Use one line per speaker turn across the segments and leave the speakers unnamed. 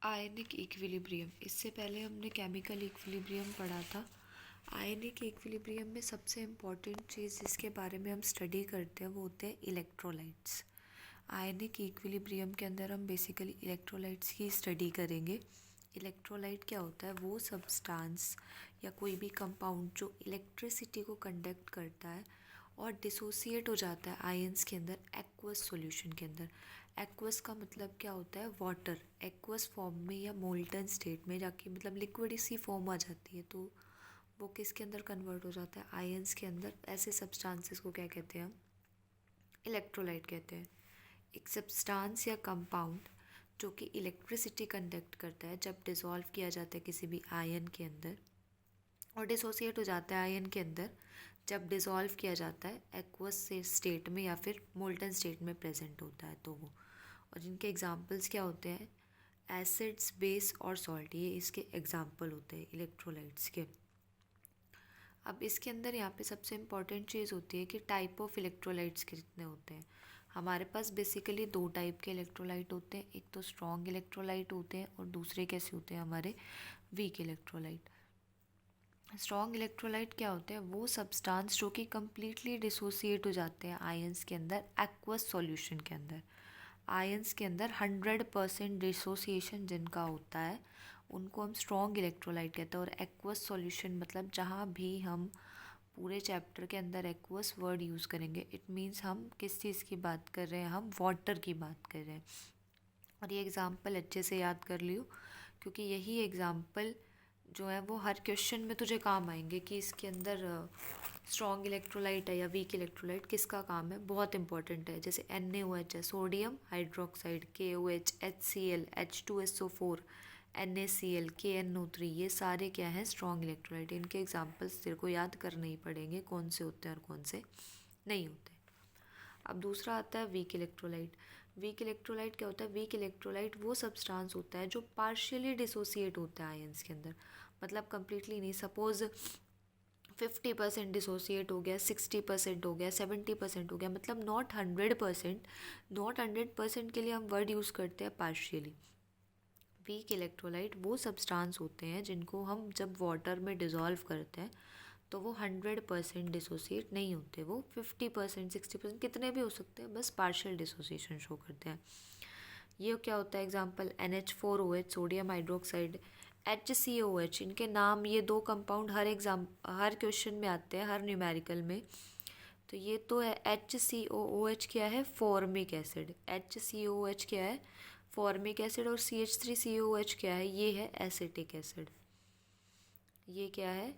Ionic equilibrium, इससे पहले हमने केमिकल इक्विलिब्रियम पढ़ा था। आयनिक इक्विलिब्रियम में सबसे इम्पॉर्टेंट चीज़ जिसके बारे में हम स्टडी करते हैं वो होते हैं इलेक्ट्रोलाइट्स। आयनिक इक्विलिब्रियम के अंदर हम बेसिकली इलेक्ट्रोलाइट्स की स्टडी करेंगे। इलेक्ट्रोलाइट क्या होता है? वो सब्सटेंस या कोई भी कंपाउंड जो इलेक्ट्रिसिटी को कंडक्ट करता है और डिसोसिएट हो जाता है आयंस के अंदर एक्वस सॉल्यूशन के अंदर। एक्वस का मतलब क्या होता है? वाटर। एक्वस फॉर्म में या मोल्टन स्टेट में जाके मतलब लिक्विड सी फॉर्म आ जाती है, तो वो किसके अंदर कन्वर्ट हो जाता है? आयंस के अंदर। ऐसे सब्सटेंसेस को क्या कहते हैं हम? इलेक्ट्रोलाइट कहते हैं। एक सब्सटेंस या कंपाउंड जो कि इलेक्ट्रिसिटी कंडक्ट करता है जब डिसॉल्व किया जाता है किसी भी आयन के अंदर और डिसोसिएट हो जाता है आयन के अंदर जब डिसॉल्व किया जाता है एक्वस से स्टेट में या फिर मोल्टन स्टेट में प्रेजेंट होता है, तो वो। और जिनके एग्जांपल्स क्या होते हैं? एसिड्स, बेस और सॉल्ट, ये इसके एग्जांपल होते हैं इलेक्ट्रोलाइट्स के। अब इसके अंदर यहाँ पे सबसे इम्पॉर्टेंट चीज़ होती है कि टाइप ऑफ इलेक्ट्रोलाइट्स कितने होते हैं। हमारे पास बेसिकली दो टाइप के इलेक्ट्रोलाइट होते हैं, एक तो स्ट्रॉन्ग इलेक्ट्रोलाइट होते हैं और दूसरे कैसे होते हैं? हमारे वीक इलेक्ट्रोलाइट। स्ट्रॉन्ग इलेक्ट्रोलाइट क्या होते हैं? वो सब्सटेंस जो कि कम्प्लीटली डिसोसिएट हो जाते हैं आयंस के अंदर एक्वस सॉल्यूशन के अंदर। आयंस के अंदर 100% डिसोसिएशन जिनका होता है उनको हम स्ट्रॉन्ग इलेक्ट्रोलाइट कहते हैं। और एक्वस सॉल्यूशन मतलब जहाँ भी हम पूरे चैप्टर के अंदर एक्वस वर्ड यूज़ करेंगे, इट मीन्स हम किस चीज़ की बात कर रहे हैं? हम वाटर की बात कर रहे हैं। और ये एग्ज़ाम्पल अच्छे से याद कर लियो, क्योंकि यही एग्ज़ाम्पल जो है वो हर क्वेश्चन में तुझे काम आएंगे कि इसके अंदर स्ट्रॉन्ग इलेक्ट्रोलाइट है या वीक इलेक्ट्रोलाइट, किसका काम है, बहुत इंपॉर्टेंट है। जैसे NaOH है, sodium hydroxide, KOH, HCl, H2SO4, NaCl, KNO3, ये सारे क्या हैं? Strong electrolyte. इनके एग्जाम्पल्स तेरे को याद करने ही पड़ेंगे कौन से होते हैं और कौन से नहीं होते। अब दूसरा आता है वीक इलेक्ट्रोलाइट। वीक इलेक्ट्रोलाइट क्या होता है? वीक इलेक्ट्रोलाइट वो सब्सटेंस होता है जो पार्शियली डिसोसिएट होता है आयंस के अंदर, मतलब कम्प्लीटली नहीं। सपोज 50% डिसोसिएट हो गया, 60% हो गया, 70% हो गया, मतलब नॉट 100%। नॉट 100% के लिए हम वर्ड यूज़ करते हैं पार्शियली। वीक इलेक्ट्रोलाइट वो सब्सटेंस होते हैं जिनको हम जब वाटर में डिज़ोल्व करते हैं तो वो 100% डिसोसिएट नहीं होते, वो 50%, 60% कितने भी हो सकते हैं, बस पार्शियल डिसोसिएशन शो करते हैं। ये क्या होता है? Example NH4OH, sodium hydroxide, HCOH, इनके नाम, ये दो कंपाउंड हर क्वेश्चन में आते हैं, हर न्यूमेरिकल में। तो ये तो है HCOOH, क्या है? Formic acid. HCOOH क्या है? Formic acid. और CH3COOH क्या है? ये है एसिटिक एसिड। ये क्या है?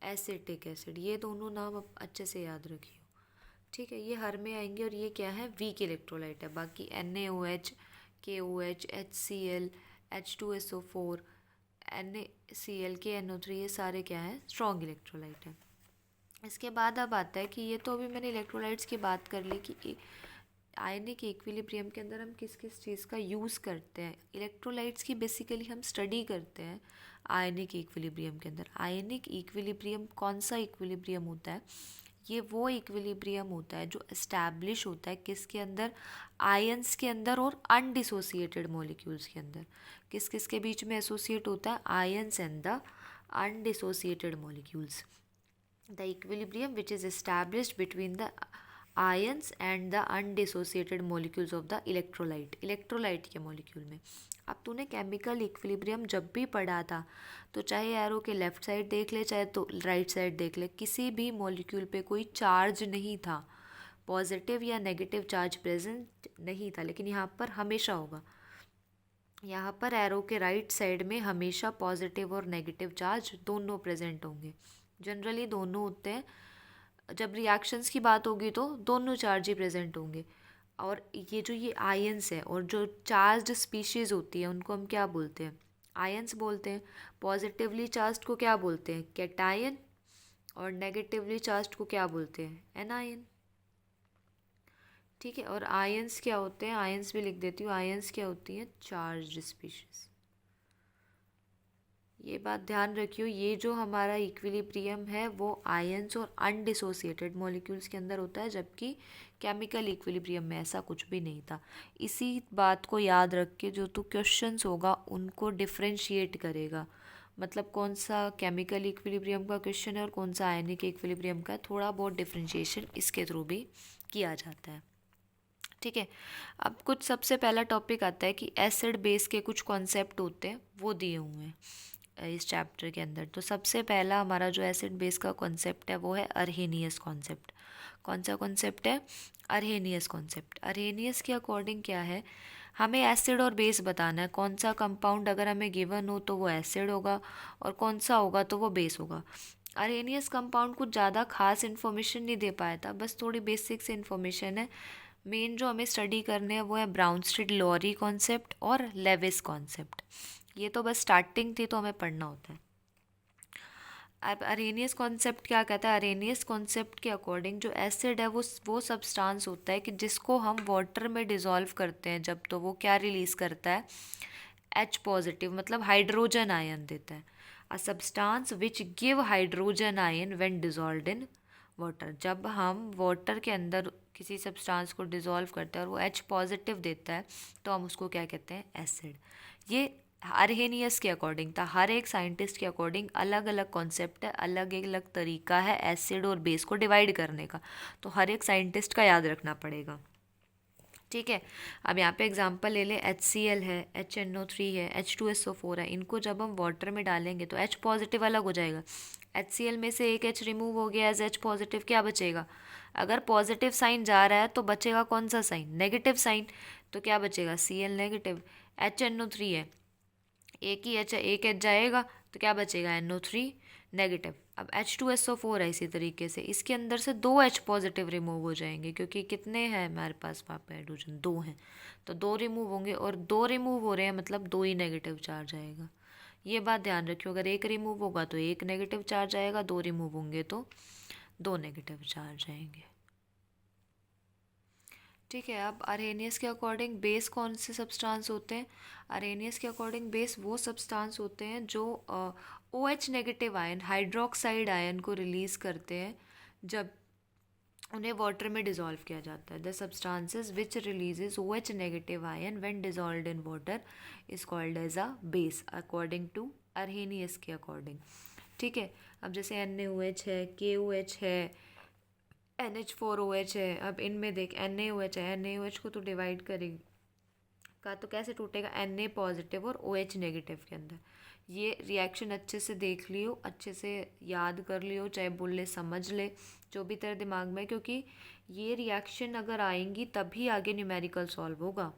Acetic acid. ये दोनों नाम आप अच्छे से याद रखियो, ठीक है? ये हर में आएंगे। और ये क्या है? वीक इलेक्ट्रोलाइट है। बाकी NaOH, KOH, HCl, H2SO4, NaCl, KNO3, ये सारे क्या है? स्ट्रॉन्ग इलेक्ट्रोलाइट है। इसके बाद अब आता है कि ये तो अभी मैंने इलेक्ट्रोलाइट्स की बात कर ली कि आयनिक इक्विलिब्रियम के अंदर हम किस किस चीज़ का यूज़ करते हैं। इलेक्ट्रोलाइट्स की बेसिकली हम स्टडी करते हैं आयनिक इक्विलिब्रियम के अंदर। आयनिक इक्विलिब्रियम कौन सा इक्विलिब्रियम होता है? ये वो इक्विलिब्रियम होता है जो इस्टेब्लिश होता है किसके अंदर? आयंस के अंदर और अनडिसोसिएटेड मॉलिक्यूल्स के अंदर। किस किस के बीच में एसोसिएट होता है? Ions and the undissociated molecules. The equilibrium which is established between the ions and the undissociated molecules of the electrolyte, electrolyte के मॉलिक्यूल में। अब तूने केमिकल इक्विलिब्रियम जब भी पढ़ा था तो चाहे एरो के लेफ्ट साइड देख ले चाहे तो राइट साइड देख ले, किसी भी मॉलिक्यूल पे कोई चार्ज नहीं था, पॉजिटिव या नेगेटिव चार्ज प्रेजेंट नहीं था, लेकिन यहाँ पर हमेशा होगा। यहाँ पर एरो के राइट साइड में हमेशा पॉजिटिव और नेगेटिव चार्ज दोनों प्रेजेंट होंगे। जनरली दोनों होते हैं, जब रिएक्शंस की बात होगी तो दोनों चार्ज ही प्रेजेंट होंगे। और ये आयंस है और जो चार्ज्ड स्पीशीज़ होती है उनको हम क्या बोलते हैं? आयंस बोलते हैं। पॉजिटिवली चार्ज्ड को क्या बोलते हैं? कैटायन। और नेगेटिवली चार्ज्ड को क्या बोलते हैं? एनायन। ठीक है। और आयंस क्या होते हैं? आयंस भी लिख देती हूँ। आयंस क्या होती हैं? Charged species. ये बात ध्यान रखियो, ये जो हमारा इक्विलिब्रियम है वो आयंस और अनडिसोसिएटेड मॉलिक्यूल्स के अंदर होता है, जबकि केमिकल इक्विलिब्रियम में ऐसा कुछ भी नहीं था। इसी बात को याद रख के जो तू क्वेश्चंस होगा उनको डिफरेंशिएट करेगा, मतलब कौन सा केमिकल इक्विलिब्रियम का क्वेश्चन है और कौन सा आयनिक इक्विलिब्रियम का है, थोड़ा बहुत डिफरेंशिएशन इसके थ्रू भी किया जाता है। ठीक है, अब कुछ सबसे पहला टॉपिक आता है कि एसिड बेस के कुछ कॉन्सेप्ट होते हैं, वो दिए हुए हैं इस चैप्टर के अंदर। तो सबसे पहला हमारा जो एसिड बेस का कॉन्सेप्ट है वो है अरहेनियस कॉन्सेप्ट। कौन सा कॉन्सेप्ट है? Arrhenius concept. अरहेनियस के अकॉर्डिंग क्या है, हमें एसिड और बेस बताना है, कौन सा कंपाउंड अगर हमें गिवन हो तो वो एसिड होगा और कौन सा होगा तो वो बेस होगा। अरहेनियस कंपाउंड कुछ ज़्यादा खास इन्फॉर्मेशन नहीं दे पाया था, बस थोड़ी बेसिक से इन्फॉर्मेशन है। मेन जो हमें स्टडी करने हैं वो है ब्राउनस्टीड-लोरी कॉन्सेप्ट और लेविस कॉन्सेप्ट। ये तो बस स्टार्टिंग थी, तो हमें पढ़ना होता है। अब अरेनियस कॉन्सेप्ट क्या कहता है? अरेनियस कॉन्सेप्ट के अकॉर्डिंग जो एसिड है वो सब्सटेंस होता है कि जिसको हम वाटर में डिज़ोल्व करते हैं जब, तो वो क्या रिलीज़ करता है? H पॉजिटिव, मतलब हाइड्रोजन आयन देता है। A substance which give hydrogen ion when dissolved in water. जब हम वाटर के अंदर किसी सब्सटेंस को डिज़ोल्व करते हैं और वो H पॉजिटिव देता है तो हम उसको क्या कहते हैं? एसिड। ये अरहेनियस के अकॉर्डिंग था। हर एक साइंटिस्ट के अकॉर्डिंग अलग अलग कॉन्सेप्ट है, अलग अलग तरीका है एसिड और बेस को डिवाइड करने का, तो हर एक साइंटिस्ट का याद रखना पड़ेगा। ठीक है, अब यहाँ पे एग्जांपल ले लें, HCl है, HNO3 है, H2SO4 है। इनको जब हम वाटर में डालेंगे तो H पॉजिटिव अलग हो जाएगा। HCl में से एक H रिमूव हो गया एज H पॉजिटिव, क्या बचेगा? अगर पॉजिटिव साइन जा रहा है तो बचेगा कौन सा साइन? Negative sign. तो क्या बचेगा? Cl negative. HNO3 है, एक ही एच है, एक एच जाएगा तो क्या बचेगा? NO3 negative. अब H2SO4 है, इसी तरीके से इसके अंदर से दो H पॉजिटिव रिमूव हो जाएंगे, क्योंकि कितने हैं हमारे पास वहाँ पे हाइड्रोजन? दो हैं, तो दो रिमूव होंगे, और दो रिमूव हो रहे हैं मतलब दो ही नेगेटिव चार्ज आएगा। ये बात ध्यान रखियो, अगर एक रिमूव होगा तो एक नेगेटिव चार्ज आएगा, दो रिमूव होंगे तो दो नेगेटिव चार्ज आएंगे। ठीक है, अब अरेनियस के अकॉर्डिंग बेस कौन से सब्सटेंस होते हैं? अरेनियस के अकॉर्डिंग बेस वो सब्सटेंस होते हैं जो OH negative ion, hydroxide ion को रिलीज़ करते हैं जब उन्हें वाटर में डिज़ोल्व किया जाता है। The substances which releases OH negative ion when dissolved in water is called as a base, according to Arrhenius के अकॉर्डिंग। ठीक है, अब जैसे NaOH है, KOH है, NH4OH है। अब इनमें देख, NaOH है, NaOH को तो डिवाइड करेगा तो कैसे टूटेगा? Na पॉजिटिव और OH नेगेटिव के अंदर। ये रिएक्शन अच्छे से देख लियो, अच्छे से याद कर लियो, चाहे बोल ले, समझ ले, जो भी तेरे दिमाग में, क्योंकि ये रिएक्शन अगर आएंगी तभी आगे न्यूमेरिकल सॉल्व होगा।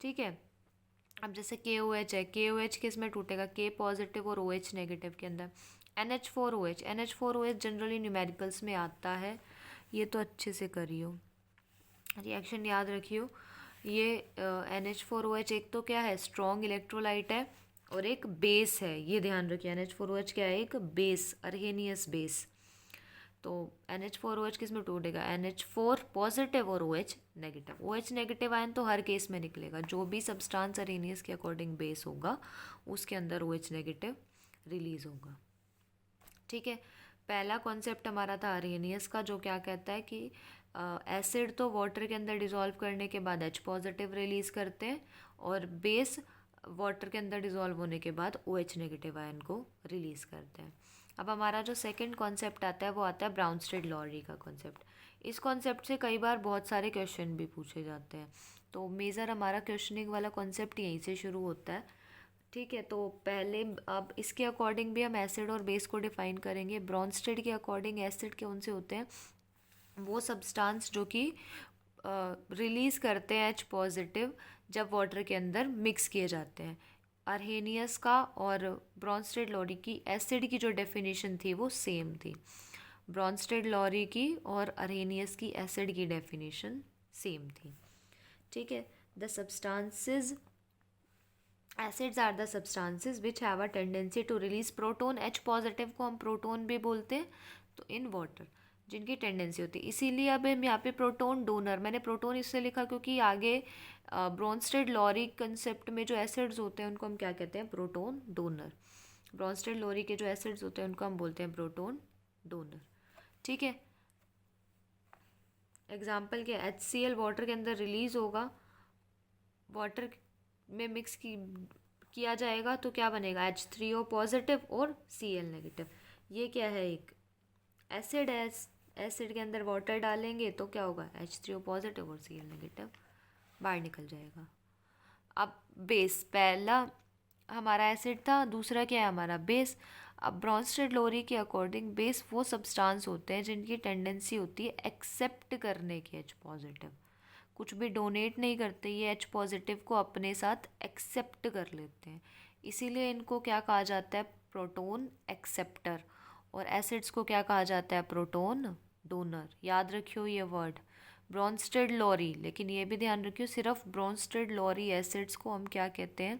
ठीक है, अब जैसे KOH है, KOH किस में टूटेगा? K पॉजिटिव और OH नेगेटिव के अंदर। NH4OH जनरली न्यूमेरिकल्स में आता है, ये तो अच्छे से करियो, रिएक्शन याद रखियो। ये NH4OH एक तो क्या है? स्ट्रॉन्ग इलेक्ट्रोलाइट है और एक बेस है, ये ध्यान रखिए। NH4OH क्या है? एक बेस, अरहेनियस बेस। तो NH4OH किस में टूटेगा? NH4 पॉजिटिव और OH negative. OH negative ion तो हर केस में निकलेगा, जो भी सब्सटेंस अरेनियस के अकॉर्डिंग बेस होगा उसके अंदर OH नेगेटिव रिलीज होगा। ठीक है, पहला कॉन्सेप्ट हमारा था अरेनियस का, जो क्या कहता है कि एसिड तो वाटर के अंदर डिज़ोल्व करने के बाद H पॉजिटिव रिलीज करते हैं और बेस वाटर के अंदर डिज़ोल्व होने के बाद OH नेगेटिव आयन को रिलीज़ करते हैं। अब हमारा जो सेकंड कॉन्सेप्ट आता है वो आता है ब्राउनस्टीड-लोरी का कॉन्सेप्ट। इस कॉन्सेप्ट से कई बार बहुत सारे क्वेश्चन भी पूछे जाते हैं, तो मेजर हमारा क्वेश्चनिंग वाला कॉन्सेप्ट यहीं से शुरू होता है। ठीक है, तो पहले अब इसके अकॉर्डिंग भी हम एसिड और बेस को डिफाइन करेंगे। ब्रॉन्स्टेड के अकॉर्डिंग एसिड कौन से होते हैं? वो सब्सटेंस जो कि रिलीज़ करते हैं H पॉजिटिव जब वाटर के अंदर मिक्स किए जाते हैं। अरहेनियस का और ब्रॉन्स्टेड-लोरी की एसिड की जो डेफिनेशन थी वो सेम थी। ब्रॉन्स्टेड-लोरी की और अरहेनियस की एसिड की डेफिनेशन सेम थी। ठीक है, the substances acids are the substances which have a tendency to release proton. H positive को हम प्रोटोन भी बोलते हैं, तो इन वाटर जिनकी टेंडेंसी होती है। इसीलिए अब हम यहाँ पे प्रोटोन डोनर, मैंने प्रोटोन इससे लिखा क्योंकि आगे ब्रोंस्टेड लॉरी कंसेप्ट में जो एसिड्स होते हैं उनको हम क्या कहते हैं, प्रोटोन डोनर। ब्रोंस्टेड लॉरी के जो एसिड्स होते हैं उनको हम बोलते हैं प्रोटोन डोनर। ठीक है, एग्जाम्पल क्या, HCl वाटर के अंदर रिलीज होगा, वाटर में मिक्स किया जाएगा तो क्या बनेगा, H3O पॉजिटिव और Cl नेगेटिव। ये क्या है, एक एसिड है, एसिड के अंदर वाटर डालेंगे तो क्या होगा, H3O पॉजिटिव और Cl नेगेटिव बाहर निकल जाएगा। अब बेस, पहला हमारा एसिड था, दूसरा क्या है हमारा बेस। अब ब्रोंस्टेड लोरी के अकॉर्डिंग बेस वो सब्सटेंस होते हैं जिनकी टेंडेंसी होती है एक्सेप्ट करने की H पॉजिटिव, कुछ भी डोनेट नहीं करते, ये H पॉजिटिव को अपने साथ एक्सेप्ट कर लेते हैं, इसीलिए इनको क्या कहा जाता है, प्रोटोन एक्सेप्टर। और एसिड्स को क्या कहा जाता है, प्रोटोन डोनर। याद रखियो ये वर्ड ब्रोंस्टेड लॉरी, लेकिन ये भी ध्यान रखियो सिर्फ ब्रोंस्टेड लॉरी एसिड्स को हम क्या कहते हैं,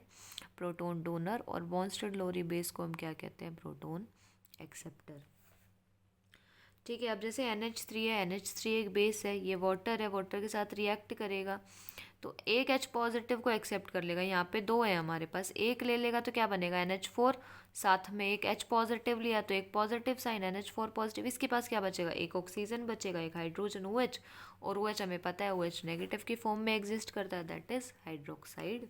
प्रोटोन डोनर, और ब्रोंस्टेड लॉरी बेस को हम क्या कहते हैं, प्रोटोन एक्सेप्टर। ठीक है, अब जैसे NH3 है, NH3 एक बेस है, ये वाटर है, वाटर के साथ रिएक्ट करेगा तो एक H पॉजिटिव को एक्सेप्ट कर लेगा। यहाँ पे दो है हमारे पास, एक ले लेगा तो क्या बनेगा, NH4, साथ में एक H पॉजिटिव लिया तो एक पॉजिटिव साइन, NH4 पॉजिटिव, इसके पास क्या बचेगा, एक ऑक्सीजन बचेगा, एक हाइड्रोजन OH, और OH हमें पता है OH नेगेटिव की फॉर्म में एग्जिस्ट करता है, दैट इज हाइड्रोक्साइड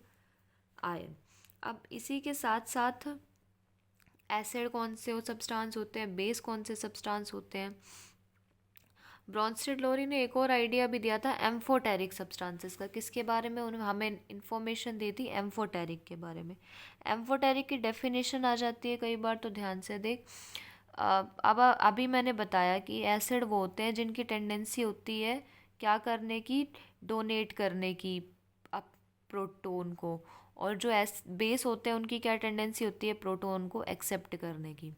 आयन। अब इसी के साथ साथ एसिड कौन से सब्सटेंस होते हैं, बेस कौन से सब्सटेंस होते हैं। ब्रोंस्टेड लॉरी ने एक और आइडिया भी दिया था एम्फोटेरिक सब्सटेंसेस का, किसके बारे में, उन्होंने हमें इन्फॉर्मेशन दी थी एम्फोटेरिक के बारे में। एम्फोटेरिक की डेफिनेशन आ जाती है कई बार, तो ध्यान से देख। अब अभी मैंने बताया कि एसिड वो होते हैं जिनकी टेंडेंसी होती है क्या करने की, डोनेट करने की अब प्रोटोन को, और जो बेस होते हैं उनकी क्या टेंडेंसी होती है, प्रोटोन को एक्सेप्ट करने की।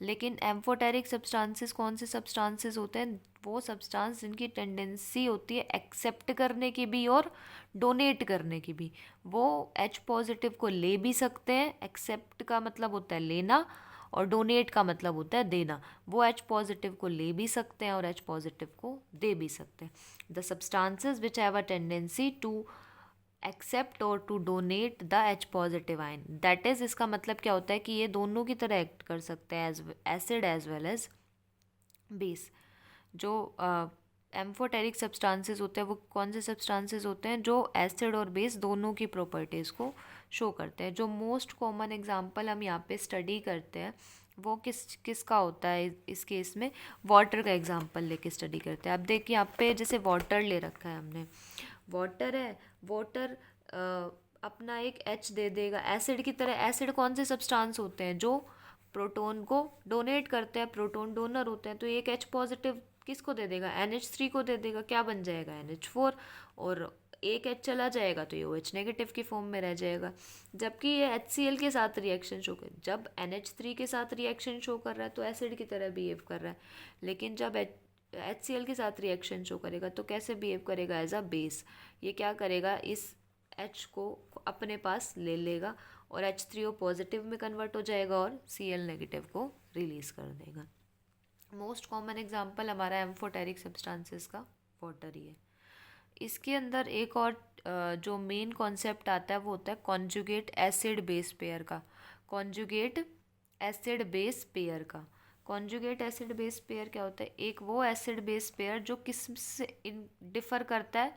लेकिन एम्फोटेरिक सब्सटेंसेस कौन से सब्सटेंसेस होते हैं, वो सब्सटेंस जिनकी टेंडेंसी होती है एक्सेप्ट करने की भी और डोनेट करने की भी। वो H पॉजिटिव को ले भी सकते हैं, एक्सेप्ट का मतलब होता है लेना और डोनेट का मतलब होता है देना। वो H पॉजिटिव को ले भी सकते हैं और H पॉजिटिव को दे भी सकते हैं। The substances which have a tendency to accept और to donate the H positive ion, that is, इसका मतलब क्या होता है कि ये दोनों की तरह एक्ट कर सकते हैं, as acid as well as base. जो एम्फोटेरिक सब्सटेंसेस होते हैं वो कौन से सब्सटेंसेस होते हैं, जो एसिड और बेस दोनों की प्रॉपर्टीज़ को शो करते हैं। जो मोस्ट कॉमन एग्जांपल हम यहाँ पे स्टडी करते हैं वो किसका होता है, इस केस में वाटर का एग्जांपल लेके स्टडी करते हैं। अब देखिए यहाँ पे जैसे वाटर ले रखा है हमने, वाटर है, वाटर अपना एक H दे देगा एसिड की तरह। एसिड कौन से सब्सटेंस होते हैं, जो प्रोटोन को डोनेट करते हैं, प्रोटोन डोनर होते हैं। तो एक H पॉजिटिव किसको दे देगा, NH3 को दे देगा, क्या बन जाएगा, NH4, और एक H चला जाएगा तो ये OH नेगेटिव की फॉर्म में रह जाएगा। जबकि ये HCl के साथ रिएक्शन शो कर, जब NH3 के साथ रिएक्शन शो कर रहा है तो एसिड की तरह बिहेव कर रहा है, लेकिन जब HCl के साथ रिएक्शन शो करेगा तो कैसे बिहेव करेगा, एज अ बेस। ये क्या करेगा, इस H को अपने पास ले लेगा और H3O पॉजिटिव में कन्वर्ट हो जाएगा और Cl नेगेटिव को रिलीज कर देगा। मोस्ट कॉमन एग्जांपल हमारा एम्फोटेरिक सब्सटेंसेस का वाटर ही है। इसके अंदर एक और जो मेन कॉन्सेप्ट आता है वो होता है कॉन्जुगेट एसिड बेस पेयर का। कॉन्जुगेट एसिड बेस पेयर का, कॉन्जुगेट एसिड बेस पेयर क्या होता है, एक वो एसिड बेस पेयर जो किस से डिफर करता है,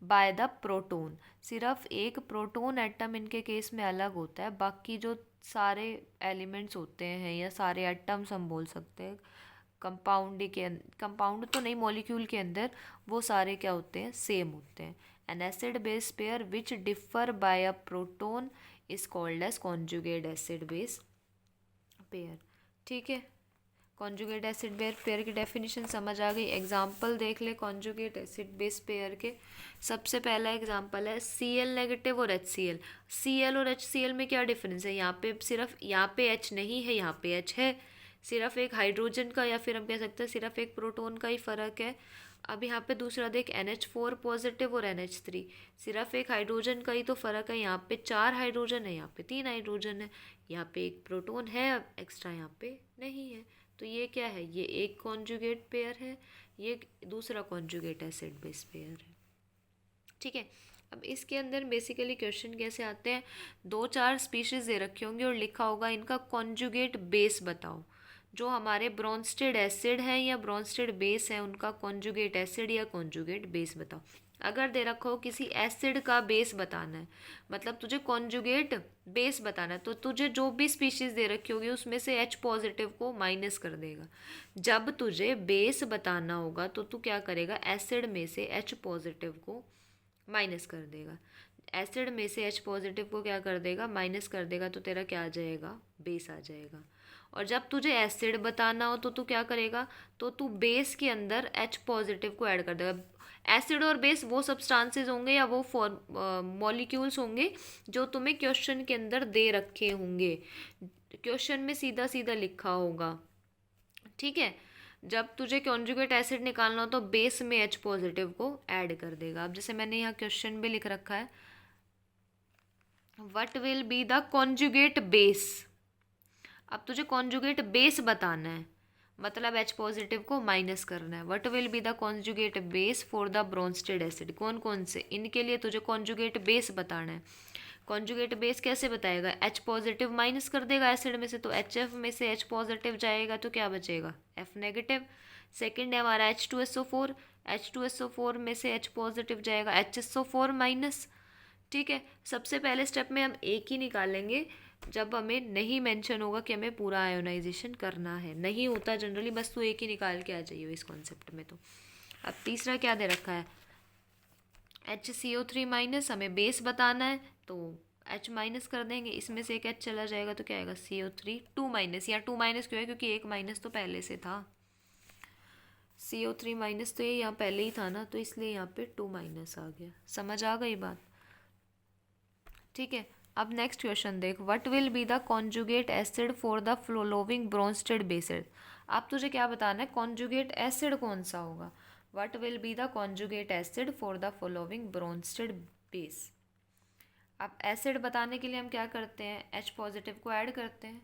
बाय द प्रोटोन। सिर्फ एक प्रोटोन एटम इनके केस में अलग होता है, बाकी जो सारे एलिमेंट्स होते हैं या सारे एटम्स हम बोल सकते हैं कंपाउंड तो नहीं, मॉलिक्यूल के अंदर वो सारे क्या होते हैं, सेम होते हैं। An acid base pair which differ by a proton is called as conjugate acid base pair. ठीक है, कॉन्जुगेट एसिड बेस पेयर की डेफिनेशन समझ आ गई। एग्जाम्पल देख ले कॉन्जुगेट एसिड बेस पेयर के। सबसे पहला एग्जाम्पल है Cl नेगेटिव और HCl। Cl और HCl में क्या डिफरेंस है, यहाँ पे सिर्फ यहाँ पे H नहीं है, यहाँ पे H है, सिर्फ एक हाइड्रोजन का या फिर हम कह सकते हैं सिर्फ एक प्रोटोन का ही फ़र्क है। अब यहाँ पे दूसरा देख NH4 पॉजिटिव और NH3, सिर्फ एक हाइड्रोजन का ही तो फ़र्क है। यहाँ पे 4 हाइड्रोजन है, यहाँ पे 3 हाइड्रोजन है, यहाँ पे एक प्रोटोन है एक्स्ट्रा, यहाँ पे नहीं है। तो ये क्या है, ये एक कॉन्जुगेट पेयर है, ये दूसरा कॉन्जुगेट एसिड बेस पेयर है। ठीक है, अब इसके अंदर बेसिकली क्वेश्चन कैसे आते हैं, 2-4 स्पीशीज दे रखे होंगे और लिखा होगा इनका कॉन्जुगेट बेस बताओ। जो हमारे ब्रोंस्टेड एसिड है या ब्रोंस्टेड बेस है उनका कॉन्जुगेट एसिड या कॉन्जुगेट बेस बताओ। अगर दे रखा हो किसी एसिड का बेस बताना है, मतलब तुझे कॉन्जुगेट बेस बताना है, तो तुझे जो भी स्पीशीज दे रखी होगी उसमें से H पॉजिटिव को माइनस कर देगा। जब तुझे बेस बताना होगा तो तू क्या करेगा, एसिड में से H पॉजिटिव को माइनस कर देगा। एसिड में से H पॉजिटिव को क्या कर देगा, माइनस कर देगा, तो तेरा क्या आ जाएगा, बेस आ जाएगा। और जब तुझे एसिड बताना हो तो तू क्या करेगा, तो तू बेस के अंदर H पॉजिटिव को ऐड कर देगा। एसिड और बेस वो सब्सटेंसेस होंगे या वो मॉलिक्यूल्स होंगे जो तुम्हें क्वेश्चन के अंदर दे रखे होंगे, क्वेश्चन में सीधा सीधा लिखा होगा। ठीक है, जब तुझे कॉन्जुगेट एसिड निकालना हो तो बेस में H पॉजिटिव को ऐड कर देगा। अब जैसे मैंने यहाँ क्वेश्चन भी लिख रखा है, what will be the conjugate base. अब तुझे कॉन्जुगेट बेस बताना है, मतलब H पॉजिटिव को माइनस करना है। What will be the conjugate base for the Bronsted acid, कौन कौन से, इनके लिए तुझे कॉन्जुगेट बेस बताना है। कॉन्जुगेट बेस कैसे बताएगा, H पॉजिटिव माइनस कर देगा एसिड में से, तो HF में से H पॉजिटिव जाएगा तो क्या बचेगा, F नेगेटिव। सेकेंड है हमारा H2SO4, H2SO4 में से H पॉजिटिव जाएगा HSO4 माइनस। ठीक है, सबसे पहले स्टेप में हम एक ही निकालेंगे जब हमें नहीं मेंशन होगा कि हमें पूरा आयोनाइजेशन करना है, नहीं होता जनरली, बस तू एक ही निकाल के आ जाइए इस कॉन्सेप्ट में। तो अब तीसरा क्या दे रखा है, HCO3 माइनस, हमें बेस बताना है तो H माइनस कर देंगे, इसमें से एक H चला जाएगा तो क्या आएगा, CO3 2 माइनस। या 2 माइनस क्यों है, क्योंकि एक माइनस तो पहले से था, CO3 माइनस तो ये यहाँ पहले ही था ना, तो इसलिए यहाँ पे 2 माइनस आ गया। समझ आ गई बात। ठीक है, अब नेक्स्ट क्वेश्चन देख, what will be the conjugate acid for the following Bronsted bases. अब तुझे क्या बताना है, कॉन्जुगेट एसिड कौन सा होगा। What will be the conjugate acid for the following Bronsted base. अब एसिड बताने के लिए हम क्या करते हैं, H पॉजिटिव को ऐड करते हैं।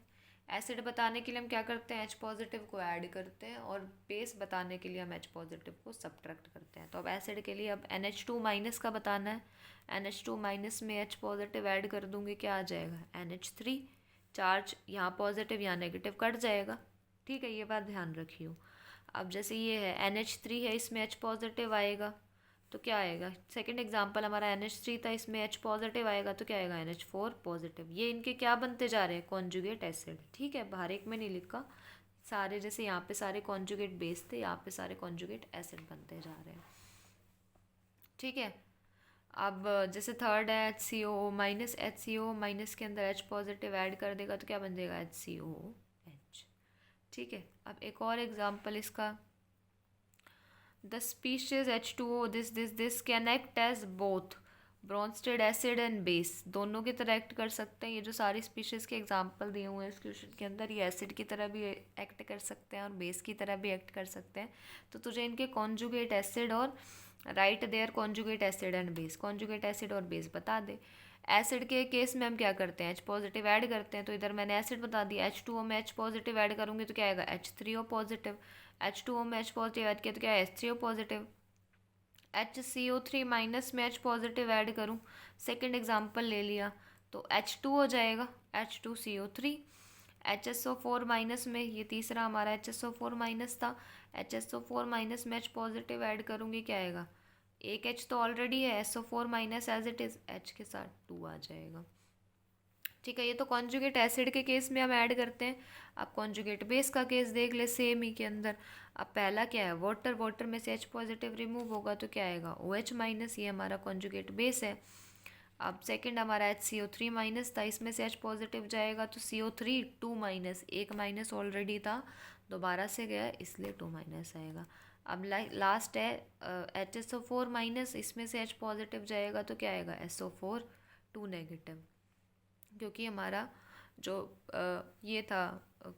एसिड बताने के लिए हम क्या करते हैं, H पॉजिटिव को ऐड करते हैं, और बेस बताने के लिए हम H पॉजिटिव को सब्ट्रैक्ट करते हैं। तो अब एसिड के लिए अब NH2 माइनस का बताना है, NH2 माइनस में H पॉजिटिव ऐड कर दूंगी, क्या आ जाएगा, NH3। चार्ज यहाँ पॉजिटिव यहाँ नेगेटिव कट जाएगा। ठीक है, ये बात ध्यान रखियो। अब जैसे ये है NH3 है, इसमें H पॉजिटिव आएगा तो क्या आएगा, सेकंड एग्जांपल हमारा NH3 था, इसमें H पॉजिटिव आएगा तो क्या आएगा, NH4 पॉजिटिव। ये इनके क्या बनते जा रहे हैं, कॉन्जुगेट एसिड। ठीक है, बाहर एक में नहीं लिखा, सारे जैसे यहाँ पे सारे कॉन्जुगेट बेस थे, यहाँ पे सारे कॉन्जुगेट एसिड बनते जा रहे हैं। ठीक है, अब जैसे थर्ड है HCO माइनस, HCO माइनस के अंदर H पॉजिटिव ऐड कर देगा तो क्या बन जाएगा, HCOH। ठीक है, अब एक और एग्जांपल इसका, the species H2O this can act as both Bronsted acid and base, दोनों की तरह एक्ट कर सकते हैं। ये जो सारी स्पीशीज के एग्जांपल दिए हुए हैं इस क्वेश्चन के अंदर, ये एसिड की तरह भी एक्ट कर सकते हैं और बेस की तरह भी एक्ट कर सकते हैं। तो तुझे इनके कॉन्जुगेट एसिड और right there conjugate acid and base, conjugate acid और बेस बता दे। एसिड के केस में हम क्या करते हैं, H पॉजिटिव ऐड करते हैं, तो इधर मैंने एसिड बता दिया, H2O में H पॉजिटिव ऐड करूँगी तो क्या आएगा, H3O पॉजिटिव। H2O में H पॉजिटिव ऐड किया तो क्या है, H3O पॉजिटिव। HCO3 माइनस में H पॉजिटिव ऐड करूँ, सेकेंड एग्जाम्पल ले लिया तो H2 हो जाएगा, H2CO3। HSO4 माइनस में, ये तीसरा हमारा HSO4 माइनस था, HSO4 माइनस में H पॉजिटिव ऐड करूँगी क्या आएगा, एक H तो ऑलरेडी है, SO4 minus as it is, H के साथ 2 आ जाएगा। ठीक है, ये तो कॉन्जुगेट एसिड के केस में हम ऐड करते हैं। अब कॉन्जुगेट बेस का केस देख ले, सेम ही के अंदर। अब पहला क्या है, वाटर, वाटर में से H पॉजिटिव रिमूव होगा तो क्या आएगा, OH माइनस, ये हमारा कॉन्जुगेट बेस है। अब सेकंड हमारा HCO3 माइनस था, इसमें से H पॉजिटिव जाएगा तो CO3 2 माइनस, एक माइनस ऑलरेडी था दोबारा से गया इसलिए 2 माइनस आएगा। अब लास्ट है HSO4 माइनस, इसमें से H पॉजिटिव जाएगा तो क्या आएगा, SO4 2 नेगेटिव, क्योंकि हमारा जो ये था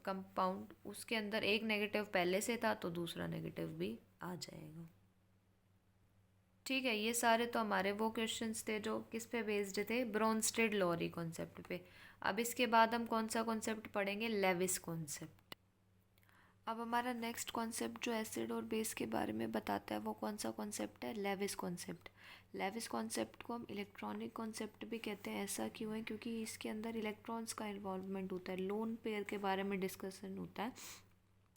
कंपाउंड, उसके अंदर एक नेगेटिव पहले से था तो दूसरा नेगेटिव भी आ जाएगा। ठीक है, ये सारे तो हमारे वो क्वेश्चंस थे जो किस पे बेस्ड थे, ब्रोंस्टेड लॉरी कॉन्सेप्ट पे। अब इसके बाद हम कौन सा कॉन्सेप्ट पढ़ेंगे, लेविस कॉन्सेप्ट। अब हमारा नेक्स्ट कॉन्सेप्ट जो एसिड और बेस के बारे में बताता है वो कौन सा कॉन्सेप्ट है, लेविस कॉन्सेप्ट। लेविस कॉन्सेप्ट को हम इलेक्ट्रॉनिक कॉन्सेप्ट भी कहते हैं। ऐसा क्यों है? क्योंकि इसके अंदर इलेक्ट्रॉन्स का इन्वॉल्वमेंट होता है, लोन पेयर के बारे में डिस्कशन होता है।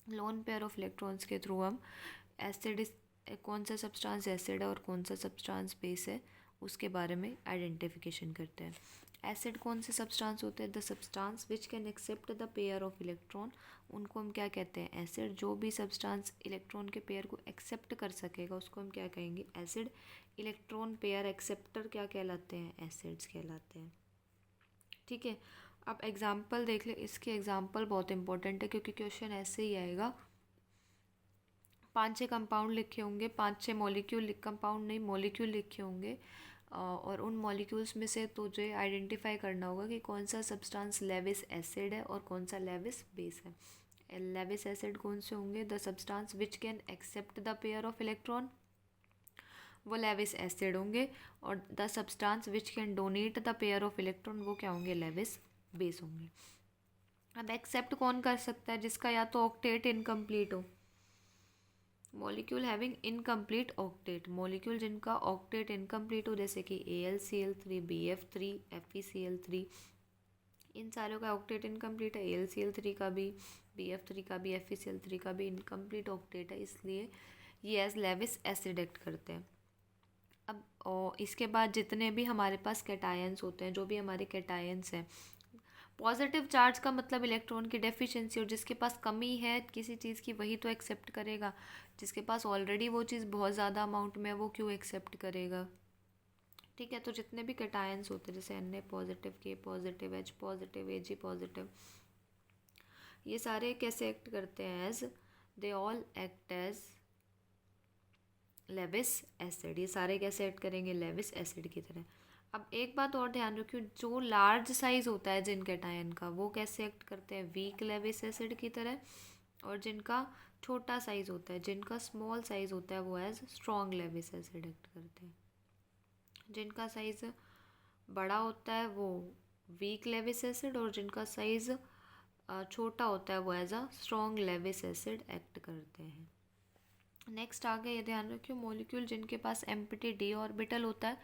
लोन पेयर ऑफ इलेक्ट्रॉन्स के थ्रू हम एसिड, कौन सा सब्सटेंस एसिड है और कौन सा सब्सटेंस बेस है, उसके बारे में आइडेंटिफिकेशन करते हैं। एसिड कौन से सब्सटेंस होते हैं? The substance which can accept the pair of electron, उनको हम क्या कहते हैं? एसिड। जो भी सब्सटेंस इलेक्ट्रॉन के पेयर को एक्सेप्ट कर सकेगा उसको हम क्या कहेंगे? एसिड। इलेक्ट्रॉन पेयर एक्सेप्टर क्या कहलाते हैं? एसिड्स कहलाते हैं। ठीक है, अब एग्जाम्पल देख ले। इसके एग्जाम्पल बहुत इंपॉर्टेंट है क्योंकि क्वेश्चन ऐसे ही आएगा। 5-6 कंपाउंड लिखे होंगे, 5-6 मॉलिक्यूल, कंपाउंड नहीं मॉलिक्यूल लिखे होंगे, और उन मॉलिक्यूल्स में से तुझे आइडेंटिफाई करना होगा कि कौन सा सब्सटेंस लेविस एसिड है और कौन सा लेविस बेस है। लेविस एसिड कौन से होंगे? The substance which can accept the pair of electron, वो लेविस एसिड होंगे। और the substance which can donate the pair of electron, वो क्या होंगे? लेविस बेस होंगे। अब एक्सेप्ट कौन कर सकता है? जिसका या तो ऑक्टेट इनकम्प्लीट हो, molecule having incomplete octet, molecule जिनका ऑक्टेट इनकम्प्लीट हो, जैसे कि AlCl3, BF3, FeCl3, इन सारों का ऑक्टेट इनकम्प्लीट है। AlCl3 का भी, BF3 का भी, FeCl3 का भी इनकम्प्लीट ऑक्टेट है, इसलिए ये एज लेविस एसिड एक्ट करते हैं। अब इसके बाद जितने भी हमारे पास कैटायंस होते हैं, जो भी हमारे कैटायंस हैं, पॉजिटिव चार्ज का मतलब इलेक्ट्रॉन की डेफिशिएंसी, और जिसके पास कमी है किसी चीज़ की वही तो एक्सेप्ट करेगा। जिसके पास ऑलरेडी वो चीज़ बहुत ज़्यादा अमाउंट में है वो क्यों एक्सेप्ट करेगा? ठीक है, तो जितने भी कैटायंस होते हैं जैसे Na positive, K positive, H positive, Ag positive, ये सारे कैसे एक्ट करते हैं? As they all act as Lewis acid. ये सारे कैसे एक्ट करेंगे? लेविस एसिड की तरह। अब एक बात और ध्यान रखियो, जो लार्ज साइज होता है जिन कैटायन का, वो कैसे एक्ट करते हैं? वीक लेविस एसिड की तरह। और जिनका छोटा साइज होता है, जिनका स्मॉल साइज होता है, वो as strong Lewis acid act करते हैं। जिनका साइज बड़ा होता है वो वीक लेविस एसिड, और जिनका साइज छोटा होता है वो as a strong Lewis acid act करते हैं। नेक्स्ट आगे ये ध्यान रखियो, मॉलिक्यूल जिनके पास एम्प्टी डी ऑर्बिटल होता है,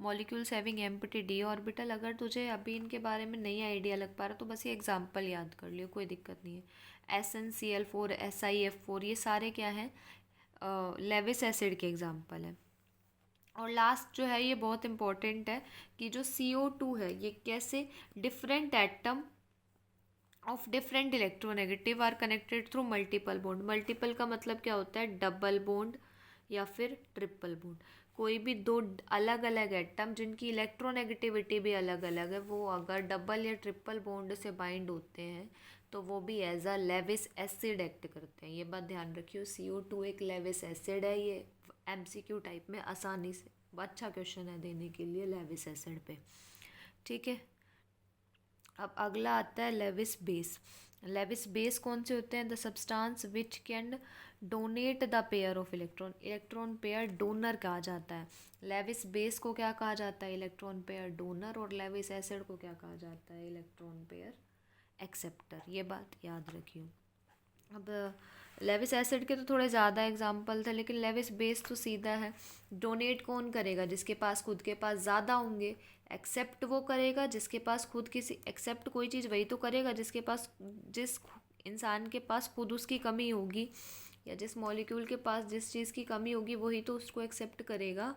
molecules having empty D orbital. अगर तुझे अभी इनके बारे में नहीं आइडिया लग पा रहा तो बस ये एग्जांपल याद कर लियो, कोई दिक्कत नहीं है। SnCl4, SiF4, ये सारे क्या हैं? लेविस एसिड के एग्जाम्पल हैं। और लास्ट जो है ये बहुत इंपॉर्टेंट है कि जो CO2 है, ये कैसे different atom of different electronegative are connected through multiple bond. Multiple का मतलब क्या होता है? डबल बॉन्ड या फिर ट्रिपल बॉन्ड। कोई भी दो अलग अलग एटम जिनकी इलेक्ट्रोनेगेटिविटी भी अलग अलग है, वो अगर डबल या ट्रिपल बॉन्ड से बाइंड होते हैं तो वो भी as a Lewis acid act करते हैं। ये बात ध्यान रखियो, CO2 एक लेविस एसिड है। ये MCQ टाइप में आसानी से अच्छा क्वेश्चन है देने के लिए लेविस एसिड पे। ठीक है, अब अगला आता है लेविस बेस। लेविस बेस कौन से होते हैं? The substance which can donate the pair of electron, electron pair donor कहा जाता है। लेविस बेस को क्या कहा जाता है? Electron pair donor. और लेविस एसिड को क्या कहा जाता है? Electron pair acceptor. ये बात याद रखियो। अब लेविस एसिड के तो थोड़े ज़्यादा एग्जाम्पल थे, लेकिन लेविस बेस तो सीधा है। डोनेट कौन करेगा? जिसके पास खुद के पास ज़्यादा होंगे। एक्सेप्ट वो करेगा जिसके पास खुद किसी, एक्सेप्ट कोई चीज़ वही तो करेगा जिसके पास, जिस इंसान के पास खुद उसकी कमी होगी, या जिस मॉलिक्यूल के पास जिस चीज़ की कमी होगी वही तो उसको एक्सेप्ट करेगा।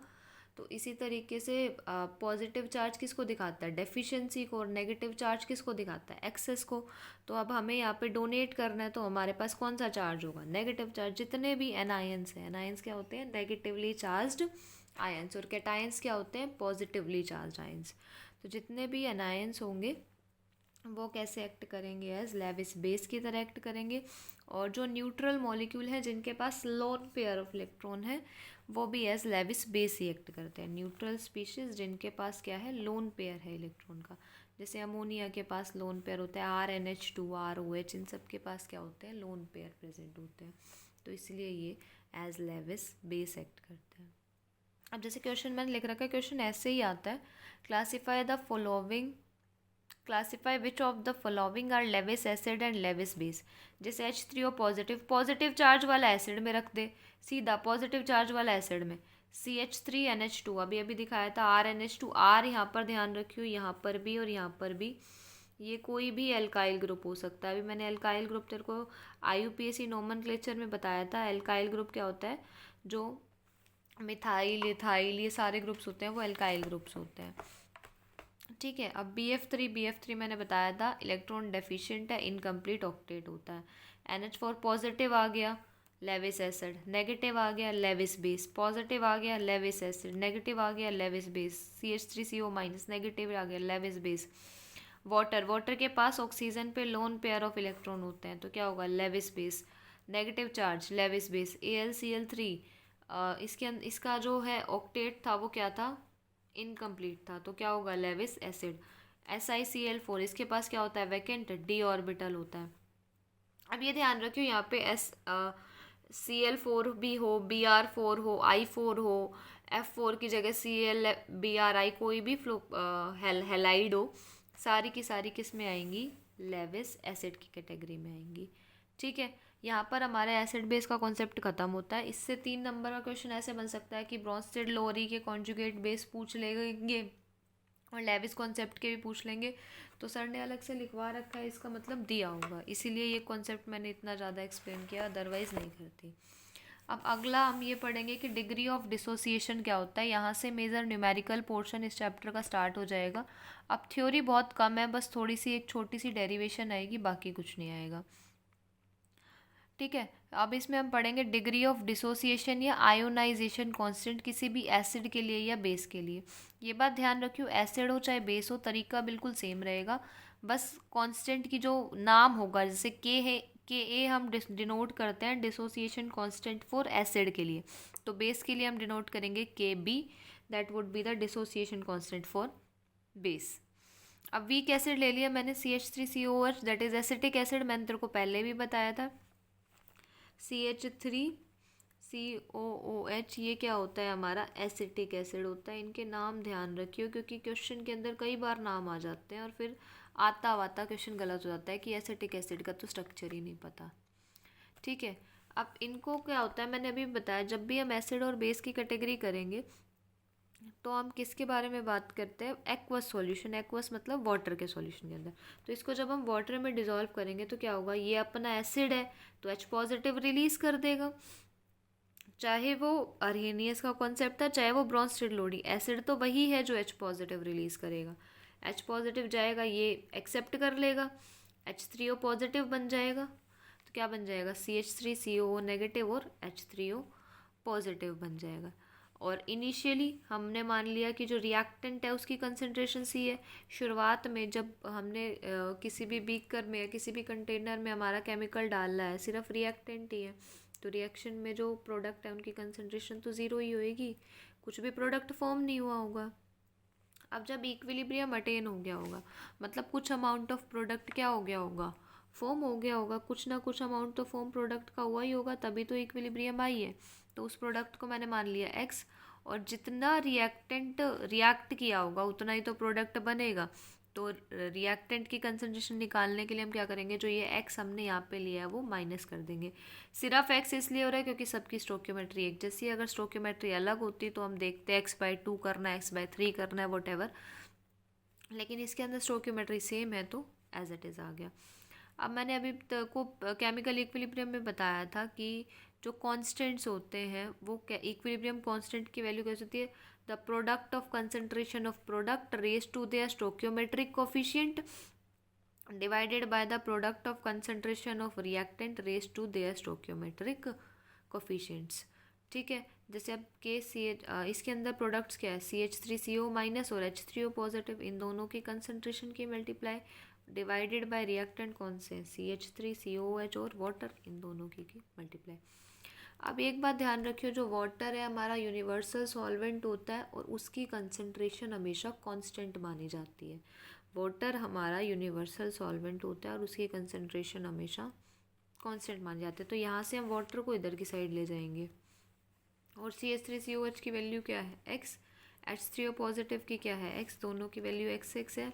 तो इसी तरीके से पॉजिटिव चार्ज किसको दिखाता है? डेफिशिएंसी को। और नेगेटिव चार्ज किसको दिखाता है? एक्सेस को। तो अब हमें यहाँ पे डोनेट करना है तो हमारे पास कौन सा चार्ज होगा? Negative charge. जितने भी एनायंस हैं, एनायंस क्या होते हैं? Negatively charged ions. और कैटायंस क्या होते हैं? Positively charge ions. तो जितने भी एनायंस होंगे वो कैसे एक्ट करेंगे? एज लेविस बेस की तरह एक्ट करेंगे। और जो न्यूट्रल मॉलिक्यूल है जिनके पास लोन पेयर ऑफ इलेक्ट्रॉन है, वो भी एज लेविस बेस ही एक्ट करते हैं। न्यूट्रल स्पीशीज जिनके पास क्या है? लोन पेयर है इलेक्ट्रॉन का। जैसे अमोनिया के पास लोन पेयर होता है, RNH2, ROH, इन सब के पास क्या होते हैं? लोन पेयर प्रेजेंट होते हैं। तो इसलिए ये एज लेविस बेस एक्ट करते हैं। अब जैसे क्वेश्चन मैंने लिख रखा है, क्वेश्चन ऐसे ही आता है, classify the following classify which of the following are Lewis acid and Lewis base. जैसे H3O पॉजिटिव, पॉजिटिव चार्ज वाला एसिड में रख दे, सीधा पॉजिटिव चार्ज वाला एसिड में। CH3NH2 अभी अभी दिखाया था, RNH2, R यहाँ पर ध्यान रखियो, यहाँ पर भी और यहाँ पर भी। ये कोई भी एल्काइल ग्रुप हो सकता है। अभी मैंने एल्काइल ग्रुप तेरे को IUPAC नोमेनक्लेचर में बताया था। एल्काइल ग्रुप क्या होता है, जो मिथाइल, इथाइल, ये सारे ग्रुप्स होते हैं वो एल्काइल ग्रुप्स होते हैं। ठीक है, अब BF3 मैंने बताया था इलेक्ट्रॉन डेफिशिएंट है, इनकम्प्लीट ऑक्टेट होता है। NH4 पॉजिटिव आ गया, लेविस एसिड, नेगेटिव आ गया लेविस बेस, पॉजिटिव आ गया लेविस एसिड, नेगेटिव आ गया Lewis base, CH3CO minus, negative आ गया लेविस बेस। वाटर के पास ऑक्सीजन पे लोन पेयर ऑफ इलेक्ट्रॉन होते हैं, तो क्या होगा, Lewis base. Negative charge Lewis base, AlCl3, इसका जो है ऑक्टेट था वो क्या था, इनकम्प्लीट था, तो क्या होगा, लेविस एसिड। SiCl4, इसके पास क्या होता है, वैकेंट डी ऑर्बिटल होता है। अब ये ध्यान रखियो, यहाँ पे Cl4 भी हो, Br4 हो, I4 हो, F4 की जगह ClBri, कोई भी हेलाइड हो, सारी की सारी किस में आएंगी, लेविस एसिड की कैटेगरी में आएंगी। ठीक है, यहाँ पर हमारा एसिड बेस का कॉन्सेप्ट खत्म होता है। इससे 3 नंबर का क्वेश्चन ऐसे बन सकता है कि ब्रॉन्स्टेड लोरी के कॉन्जुगेट बेस पूछ लेंगे और लेविस कॉन्सेप्ट के भी पूछ लेंगे, तो सर ने अलग से लिखवा रखा है, इसका मतलब दिया होगा, इसीलिए ये कॉन्सेप्ट मैंने इतना ज़्यादा एक्सप्लेन किया, अदरवाइज़ नहीं करती। अब अगला हम ये पढ़ेंगे कि डिग्री ऑफ डिसोसिएशन क्या होता है। यहाँ से मेजर न्यूमेरिकल पोर्शन इस चैप्टर का स्टार्ट हो जाएगा। अब थ्योरी बहुत कम है, बस थोड़ी सी एक छोटी सी डेरिवेशन आएगी, बाकी कुछ नहीं आएगा। ठीक है, अब इसमें हम पढ़ेंगे डिग्री ऑफ डिसोसिएशन या आयोनाइजेशन कांस्टेंट किसी भी एसिड के लिए या बेस के लिए। ये बात ध्यान रखियो, एसिड हो चाहे बेस हो, तरीका बिल्कुल सेम रहेगा, बस कांस्टेंट की जो नाम होगा, जैसे के है, Ka हम डिनोट करते हैं डिसोसिएशन कांस्टेंट फॉर एसिड के लिए, तो बेस के लिए हम डिनोट करेंगे Kb, that would be the dissociation constant for base. अब वीक एसिड ले लिया मैंने, CH3COH, that is acetic acid, मैंने तेरे को पहले भी बताया था। CH3COOH, ये क्या होता है, हमारा एसिटिक एसिड होता है। इनके नाम ध्यान रखियो, क्योंकि क्वेश्चन के अंदर कई बार नाम आ जाते हैं और फिर आता वाता क्वेश्चन गलत हो जाता है कि एसिटिक एसिड का तो स्ट्रक्चर ही नहीं पता। ठीक है, अब इनको क्या होता है, मैंने अभी बताया, जब भी हम एसिड और बेस की कैटेगरी करेंगे तो हम किसके बारे में बात करते हैं, एक्वस सॉल्यूशन। एक्वस मतलब वाटर के सॉल्यूशन के अंदर, तो इसको जब हम वाटर में डिजोल्व करेंगे तो क्या होगा, ये अपना एसिड है तो H पॉजिटिव रिलीज कर देगा, चाहे वो अरहेनियस का कॉन्सेप्ट था, चाहे वो ब्रॉन्स्टेड लोरी, एसिड तो वही है जो H पॉजिटिव रिलीज करेगा। H पॉजिटिव जाएगा, ये एक्सेप्ट कर लेगा, H3O पॉजिटिव बन जाएगा, तो क्या बन जाएगा, CH3COO नेगेटिव और H3O पॉजिटिव बन जाएगा। और इनिशियली हमने मान लिया कि जो रिएक्टेंट है उसकी कंसंट्रेशन सी है। शुरुआत में जब हमने किसी भी बीकर में या किसी भी कंटेनर में हमारा केमिकल डालना है, सिर्फ रिएक्टेंट ही है, तो रिएक्शन में जो प्रोडक्ट है उनकी कंसंट्रेशन तो ज़ीरो ही होएगी, कुछ भी प्रोडक्ट फॉर्म नहीं हुआ होगा। अब जब इक्विलिब्रियम अटेन हो गया होगा, मतलब कुछ अमाउंट ऑफ प्रोडक्ट क्या हो गया होगा, फॉर्म हो गया होगा, कुछ ना कुछ अमाउंट तो फॉर्म प्रोडक्ट का हुआ ही होगा, तभी तो इक्विलिब्रियम आई है। तो उस प्रोडक्ट को मैंने मान लिया x, और जितना रिएक्टेंट रिएक्ट किया होगा उतना ही तो प्रोडक्ट बनेगा। तो रिएक्टेंट की कंसंट्रेशन निकालने के लिए हम क्या करेंगे, जो ये x हमने यहाँ पे लिया है वो माइनस कर देंगे। सिर्फ x इसलिए हो रहा है क्योंकि सबकी स्टोक्योमेट्री एक जैसी है, अगर स्टोक्योमेट्री अलग होती तो हम देखते x/2 करना है, x/3 करना है, वट, लेकिन इसके अंदर स्टोक्योमेट्री सेम है तो एज इट इज़ आ गया। अब मैंने अभी तक को केमिकल इक्विलिब्रियम में बताया था कि जो कांस्टेंट्स होते हैं वो इक्विलिब्रियम कांस्टेंट की वैल्यू कैसे होती है, the product of concentration of product raise to their stoichiometric coefficient divided by the product of concentration of reactant raise to their stoichiometric coefficients. ठीक है, जैसे अब इसके अंदर प्रोडक्ट्स क्या है, CH3CO माइनस और H3O पॉजिटिव, इन दोनों की कंसंट्रेशन की मल्टीप्लाई डिवाइडेड बाय रिएक्टेंट कौन से, CH3COOH और वाटर, इन दोनों की मल्टीप्लाई। अब एक बात ध्यान रखियो, जो वाटर है हमारा यूनिवर्सल सॉल्वेंट होता है और उसकी कंसंट्रेशन हमेशा कांस्टेंट मानी जाती है। वाटर हमारा यूनिवर्सल सॉल्वेंट होता है और उसकी कंसंट्रेशन हमेशा कांस्टेंट मानी जाती है, तो यहाँ से हम वाटर को इधर की साइड ले जाएंगे। और CH3COH की वैल्यू क्या है, x, H3O पॉजिटिव की क्या है x, दोनों की वैल्यू x है,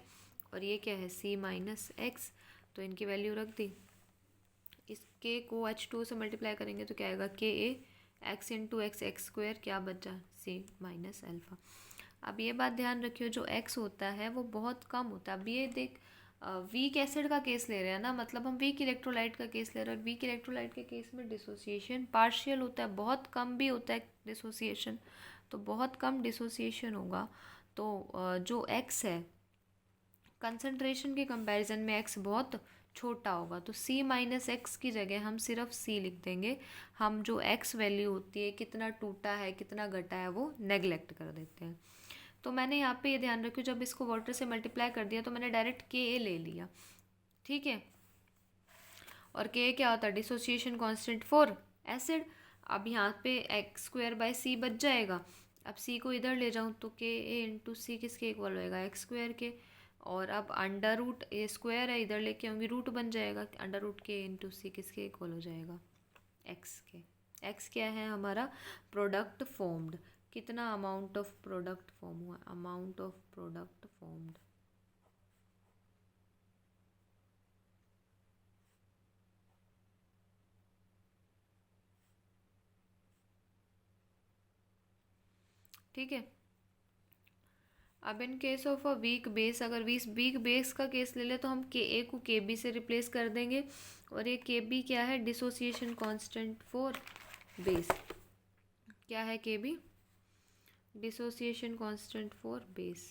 और ये क्या है C माइनस एक्स, तो इनकी वैल्यू रख दी। इस K को H2 से मल्टीप्लाई करेंगे तो क्या आएगा Ka x into x x square, क्या बचा C माइनस अल्फ़ा। अब ये बात ध्यान रखियो, जो x होता है वो बहुत कम होता है। अब ये देख वीक एसिड का केस ले रहे हैं ना, मतलब हम वीक इलेक्ट्रोलाइट का केस ले रहे हैं। वीक इलेक्ट्रोलाइट के केस में डिसोसिएशन पार्शियल होता है, बहुत कम भी होता है डिसोसिएशन, तो बहुत कम डिसोसिएशन होगा। तो जो x है कंसंट्रेशन के कंपैरिजन में x बहुत छोटा होगा, तो C माइनस एक्स की जगह हम सिर्फ C लिख देंगे। हम जो x वैल्यू होती है, कितना टूटा है कितना घटा है, वो नेगलेक्ट कर देते हैं। तो मैंने यहाँ पे ये ध्यान रखियो, जब इसको वाटर से मल्टीप्लाई कर दिया तो मैंने डायरेक्ट Ka ले लिया, ठीक है। और Ka क्या होता है, डिसोसिएशन कांस्टेंट फॉर एसिड। अब यहाँ पे एक्स स्क्वायर बाई सी बच जाएगा। अब C को इधर ले जाऊँ तो Ka इंटू सी किसके इक्वल होएगा, एक्स स्क्वायर के। और अब अंडर रूट ए स्क्वायर है, इधर लेके आऊँगी रूट बन जाएगा, अंडर रूट K इंटू सी किसके इक्वल हो जाएगा, एक्स के। एक्स क्या है हमारा, प्रोडक्ट फॉर्म्ड। कितना अमाउंट ऑफ प्रोडक्ट फॉर्म हुआ, अमाउंट ऑफ प्रोडक्ट फॉर्म्ड। ठीक है। अब in case of a weak base, अगर वीक बेस का केस ले ले तो हम Ka को Kb से रिप्लेस कर देंगे। और ये Kb क्या है, डिसोसिएशन कांस्टेंट फॉर बेस। क्या है Kb, dissociation constant for base.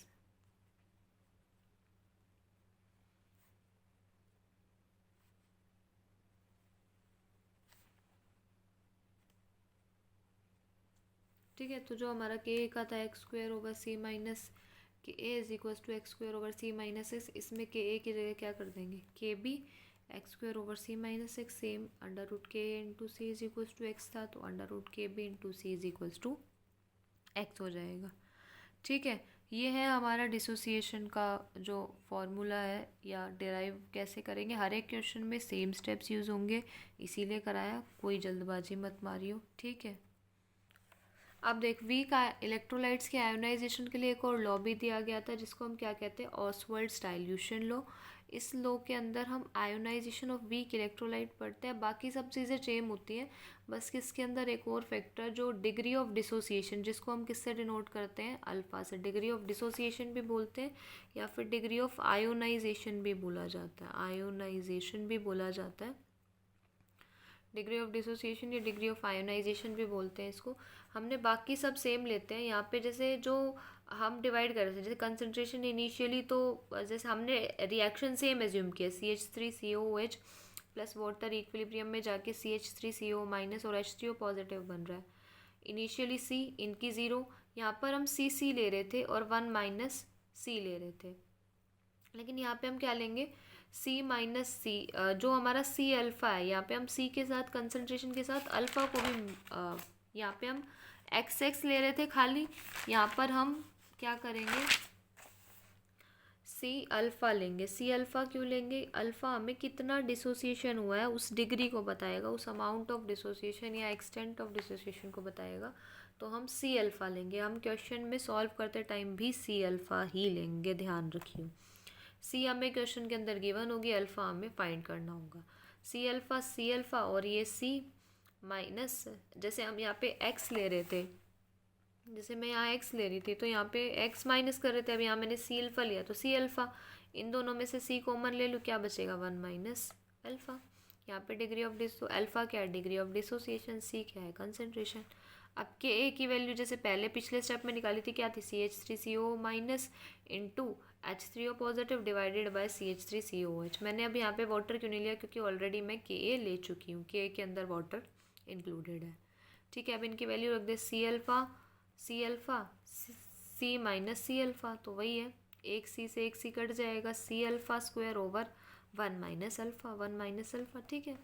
ठीक है, तो जो हमारा Ka का था x square over c minus Ka is equal to x square over c minus x, इसमें Ka की जगह क्या कर देंगे, Kb x square over c minus x, same under root Ka into c is equal to x था, तो under root Kb into c is equal to x हो जाएगा। ठीक है, ये है हमारा डिसोसिएशन का जो फॉर्मूला है, या डिराइव कैसे करेंगे। हर एक क्वेश्चन में सेम स्टेप्स यूज़ होंगे, इसीलिए कराया, कोई जल्दबाजी मत मारियो, ठीक है। अब देख, वीक इलेक्ट्रोलाइट्स के आयोनाइजेशन के लिए एक और लॉ भी दिया गया था, जिसको हम क्या कहते हैं, ऑसवर्ड्स डाइल्यूशन लॉ। इस लॉ के अंदर हम आयोनाइजेशन ऑफ वीक इलेक्ट्रोलाइट पढ़ते हैं, बाकी सब चीज़ें सेम होती हैं, बस किसके अंदर एक और फैक्टर, जो डिग्री ऑफ डिसोसिएशन, जिसको हम किससे डिनोट करते हैं, अल्फा से। डिग्री ऑफ डिसोसिएशन भी बोलते हैं, या फिर डिग्री ऑफ आयोनाइजेशन भी बोला जाता है, आयोनाइजेशन भी बोला जाता है। डिग्री ऑफ डिसोसिएशन या डिग्री ऑफ आयोनाइजेशन भी बोलते हैं इसको। हमने बाकी सब सेम लेते हैं यहाँ पे, जैसे जो हम डिवाइड कर रहे थे, जैसे कंसंट्रेशन इनिशियली, तो जैसे हमने रिएक्शन सेम एज्यूम किया, CH3COOH प्लस वाटर इक्विलिब्रियम में जाके CH3CO माइनस और H3O पॉजिटिव बन रहा है। इनिशियली C, इनकी ज़ीरो, यहाँ पर हम CC ले रहे थे और 1 माइनस C ले रहे थे, लेकिन यहाँ पे हम क्या लेंगे, C माइनस सी, जो हमारा C अल्फ़ा है, यहाँ पे हम C के साथ कंसंट्रेशन के साथ अल्फ़ा को भी, यहाँ पे हम XX ले रहे थे खाली, यहाँ पर हम क्या करेंगे, C अल्फ़ा लेंगे। C अल्फ़ा क्यों लेंगे, अल्फ़ा हमें कितना डिसोसिएशन हुआ है उस डिग्री को बताएगा, उस अमाउंट ऑफ डिसोसिएशन या एक्सटेंट ऑफ डिसोसिएशन को बताएगा, तो हम C अल्फ़ा लेंगे। हम क्वेश्चन में सॉल्व करते टाइम भी C अल्फ़ा ही लेंगे, ध्यान रखिए। C हमें क्वेश्चन के अंदर गिवन होगी, अल्फ़ा हमें फाइंड करना होगा। C अल्फ़ा और ये C माइनस, जैसे हम यहाँ पे x ले रहे थे, जैसे मैं यहाँ x ले रही थी तो यहाँ पे x माइनस कर रहे थे, अब यहाँ मैंने C अल्फ़ा लिया तो C अल्फ़ा, इन दोनों में से C कॉमन ले लूँ, क्या बचेगा, 1 माइनस अल्फ़ा। यहाँ पे डिग्री ऑफ अल्फ़ा क्या है, डिग्री ऑफ डिसोसिएशन, C क्या है, कंसनट्रेशन। अब Ka की वैल्यू जैसे पहले पिछले स्टेप में निकाली थी, क्या थी, CH3CO minus into H3O positive divided by CH3COH। मैंने अब यहाँ पे वाटर क्यों नहीं लिया, क्योंकि ऑलरेडी मैं Ka ले चुकी हूँ, Ka के अंदर वाटर इंक्लूडेड है। ठीक है, अब इनकी वैल्यू रख दे, C alpha C minus C alpha, तो वही है, एक C से एक C कट जाएगा, C alpha square over 1 minus alpha, 1 minus alpha. ठीक है,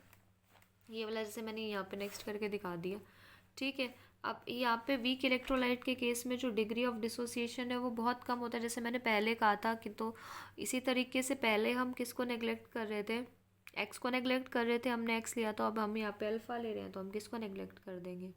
ये वाला जैसे मैंने यहाँ पे नेक्स्ट करके दिखा दिया। ठीक है, अब यहाँ पे वीक इलेक्ट्रोलाइट के केस में जो डिग्री ऑफ डिसोसिएशन है वो बहुत कम होता है, जैसे मैंने पहले कहा था कि, तो इसी तरीके से पहले हम किसको नेगलेक्ट कर रहे थे, एक्स को नेगलेक्ट कर रहे थे, हमने एक्स लिया, तो अब हम यहाँ पे अल्फ़ा ले रहे हैं, तो हम किसको नेगलेक्ट कर देंगे,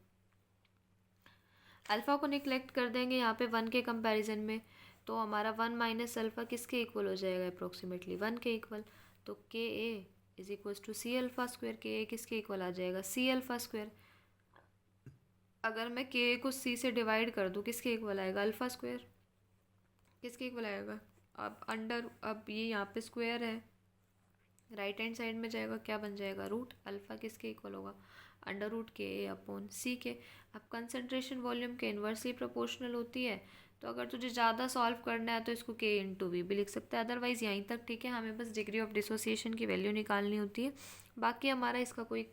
अल्फ़ा को नेगलेक्ट कर देंगे यहाँ पे 1 के कंपैरिजन में। तो हमारा 1 माइनस अल्फ़ा किसके इक्वल हो जाएगा, अप्रोक्सीमेटली 1 के इक्वल। तो K a is equal to C alpha square, K a किसके इक्वल आ जाएगा, सी अल्फ़ा स्क्वायर। अगर मैं के ए को सी से डिवाइड कर दूँ किसके इक्वल आएगा, अल्फ़ा स्क्वायर। किसके इक्वल आएगा, अब ये यहाँ पे स्क्वायर है, राइट हैंड साइड में जाएगा, क्या बन जाएगा, रूट। अल्फ़ा किसके इक्वल होगा, अंडर रूट के ए अपॉन सी के। अब कंसंट्रेशन वॉल्यूम के इन्वर्सली प्रोपोर्शनल होती है, तो अगर तुझे ज़्यादा सॉल्व करना है तो इसको के इंटू वी भी लिख सकता है, अदरवाइज़ यहीं तक ठीक है। हमें बस डिग्री ऑफ डिसोसिएशन की वैल्यू निकालनी होती है, बाकी हमारा इसका कोई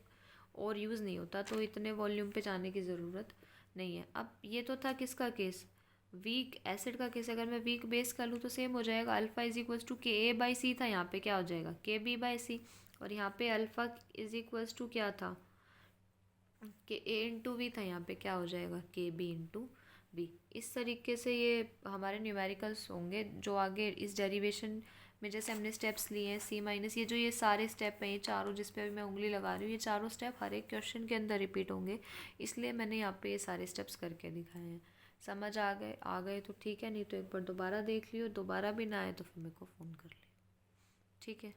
और यूज़ नहीं होता, तो इतने वॉल्यूम पे जाने की ज़रूरत नहीं है। अब ये तो था किसका केस, वीक एसिड का केस। अगर मैं वीक बेस कर लूँ तो सेम हो जाएगा, अल्फ़ा इज इक्वल्स टू के ए बाई सी था, यहाँ पे क्या हो जाएगा, के बी बाई सी। और यहाँ पे अल्फ़ा इज इक्वल्स टू क्या था, के ए इंटू वी था, यहाँ पे क्या हो जाएगा, के बी इंटू वी। इस तरीके से ये हमारे न्यूमेरिकल्स होंगे जो आगे इस डेरिवेशन में, जैसे हमने स्टेप्स लिए हैं सी माइनस, ये जो ये सारे स्टेप हैं, ये चारों जिस पे अभी मैं उंगली लगा रही हूँ, ये चारों स्टेप हर एक क्वेश्चन के अंदर रिपीट होंगे, इसलिए मैंने यहाँ पे ये सारे स्टेप्स करके दिखाए हैं। समझ आ गए तो ठीक है, नहीं तो एक बार दोबारा देख लियो, दोबारा भी ना आए तो फिर मेरे को फ़ोन कर लियो, ठीक है।